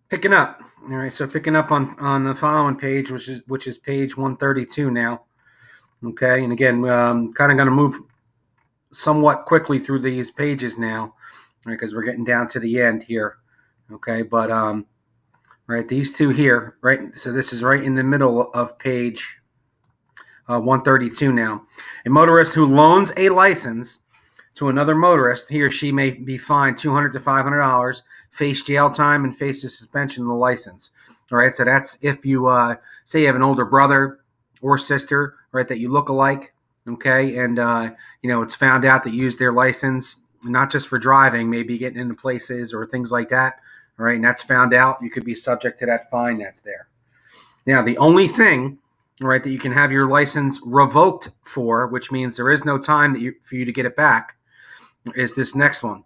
Picking up. All right, so picking up on the following page, which is page 132 now. Okay, and again, kind of going to move somewhat quickly through these pages now, right? Because we're getting down to the end here. Okay, but right, these two here, right? So this is right in the middle of page 132 now. A motorist who loans a license to another motorist, he or she may be fined $200 to $500, face jail time, and face a suspension of the license. All right, so that's if you say you have an older brother or sister, right, that you look alike, okay, and it's found out that you used their license not just for driving, maybe getting into places or things like that. All right, and that's found out, you could be subject to that fine that's there. Now, the only thing, right, that you can have your license revoked for, which means there is no time for you to get it back, is this next one.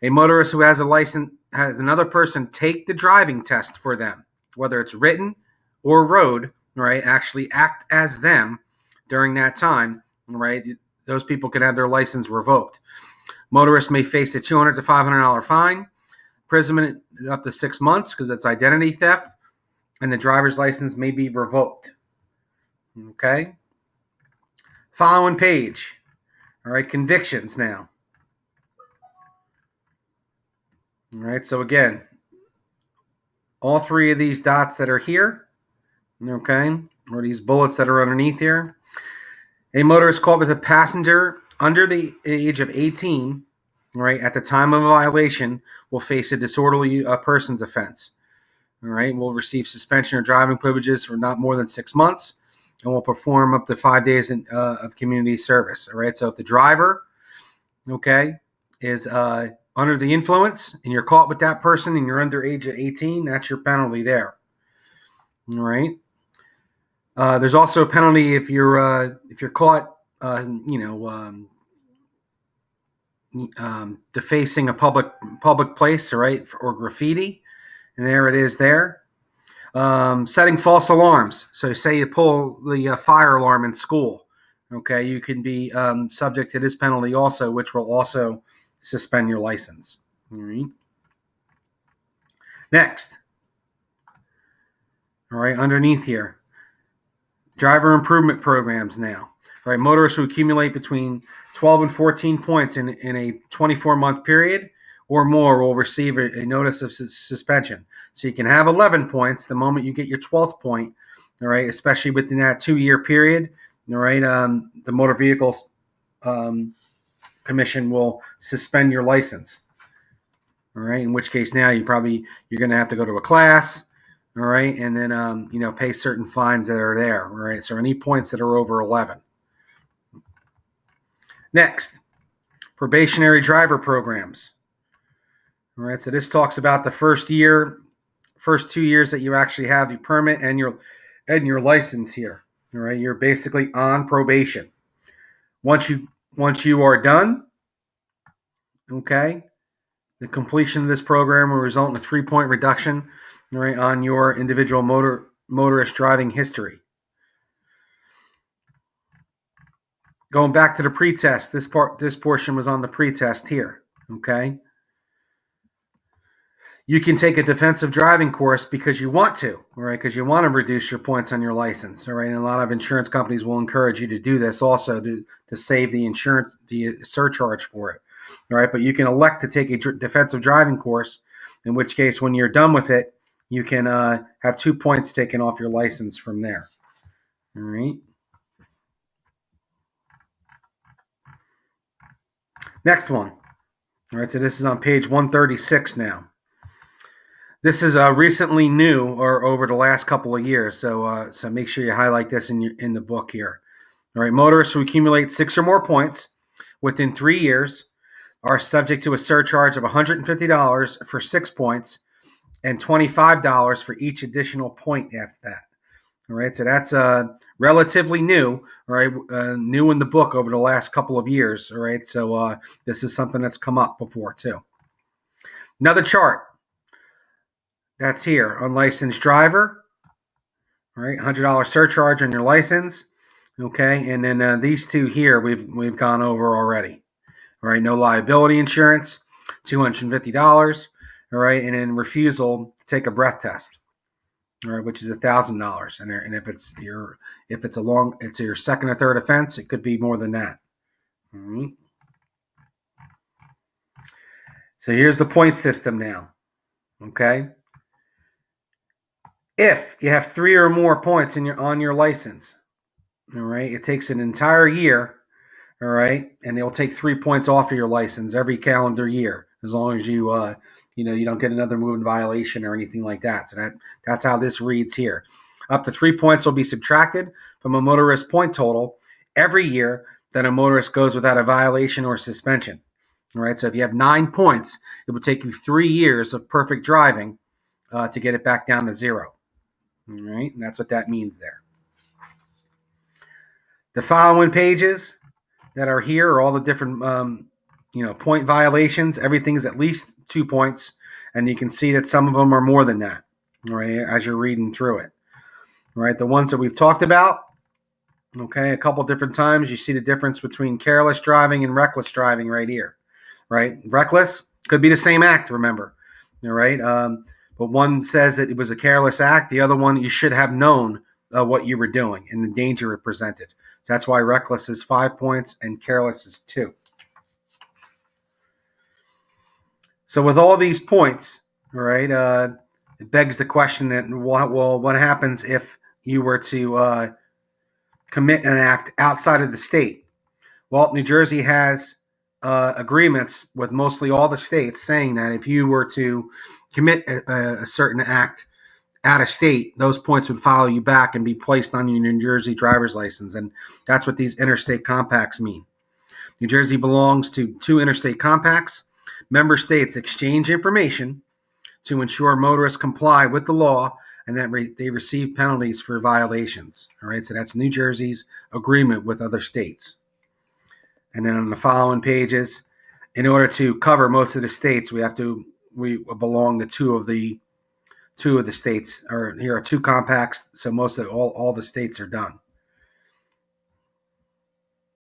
A motorist who has a license has another person take the driving test for them, whether it's written or road, right? Actually act as them during that time, right? Those people can have their license revoked. Motorists may face a $200 to $500 fine, imprisonment up to 6 months because it's identity theft, and the driver's license may be revoked. Okay? Following page. All right, convictions now. All right, so again, all three of these dots that are here, okay, or these bullets that are underneath here. A motorist caught with a passenger under the age of 18, right, at the time of a violation will face a disorderly persons offense. All right, will receive suspension or driving privileges for not more than 6 months, and will perform up to 5 days of community service. All right, so if the driver, okay, is under the influence and you're caught with that person and you're under age of 18, that's your penalty there. All right. There's also a penalty if you're caught, defacing a public place, right, or graffiti, and there it is there. Setting false alarms. So say you pull the fire alarm in school, okay, you can be subject to this penalty also, which will also suspend your license. All right. Next. All right, underneath here, driver improvement programs now. All right, motorists who accumulate between 12 and 14 points in a 24-month period or more will receive a notice of suspension. So you can have 11 points the moment you get your 12th point, all right, especially within that 2-year period. All right, the Motor Vehicles Commission will suspend your license. All right, in which case now you're going to have to go to a class, all right, and then pay certain fines that are there, all right. So any points that are over 11. Next, probationary driver programs. All right, so this talks about the first 2 years that you actually have your permit and your license here. All right, you're basically on probation. Once you are done, okay, the completion of this program will result in a 3-point reduction, all right, on your individual motorist driving history. Going back to the pretest, this portion was on the pretest here, okay? You can take a defensive driving course because you want to, all right, because you want to reduce your points on your license, all right? And a lot of insurance companies will encourage you to do this also to save the surcharge for it, all right? But you can elect to take a defensive driving course, in which case when you're done with it, you can have 2 points taken off your license from there, all right? Next one. All right, so this is on page 136 now. This is recently new or over the last couple of years, so make sure you highlight this in the book here. All right, motorists who accumulate 6 or more points within 3 years are subject to a surcharge of $150 for 6 points and $25 for each additional point after that. All right, so that's relatively new, all right, new in the book over the last couple of years, all right, so this is something that's come up before too. Another chart that's here, unlicensed driver, all right, $100 surcharge on your license, okay, and then these two here we've gone over already, all right, no liability insurance, $250, all right, and then refusal to take a breath test, all right, which is $1,000. And if it's your second or third offense, it could be more than that. All right. So here's the point system now. Okay. If you have 3 or more points on your license, all right, it takes an entire year, all right, and they'll take 3 points off of your license every calendar year, as long as you you don't get another moving violation or anything like that. So that's how this reads here. Up to 3 points will be subtracted from a motorist point total every year that a motorist goes without a violation or suspension. All right, so if you have 9 points, it would take you 3 years of perfect driving to get it back down to 0. All right, and that's what that means there. The following pages that are here are all the different point violations. Everything's at least 2 points, and you can see that some of them are more than that, right, as you're reading through it. Right, the ones that we've talked about, okay, a couple different times, you see the difference between careless driving and reckless driving right here, right? Reckless could be the same act, remember, all right? But one says that it was a careless act. The other one, you should have known what you were doing and the danger it presented. So that's why reckless is 5 points and careless is 2. So with all these points, all right, it begs the question that, what happens if you were to commit an act outside of the state? Well, New Jersey has agreements with mostly all the states saying that if you were to commit a certain act out of state, those points would follow you back and be placed on your New Jersey driver's license. And that's what these interstate compacts mean. New Jersey belongs to 2 interstate compacts. Member states exchange information to ensure motorists comply with the law and that they receive penalties for violations. All right, so that's New Jersey's agreement with other states. And then on the following pages, in order to cover most of the states, we belong to two of the states, or here are 2 compacts, so most of all the states are done.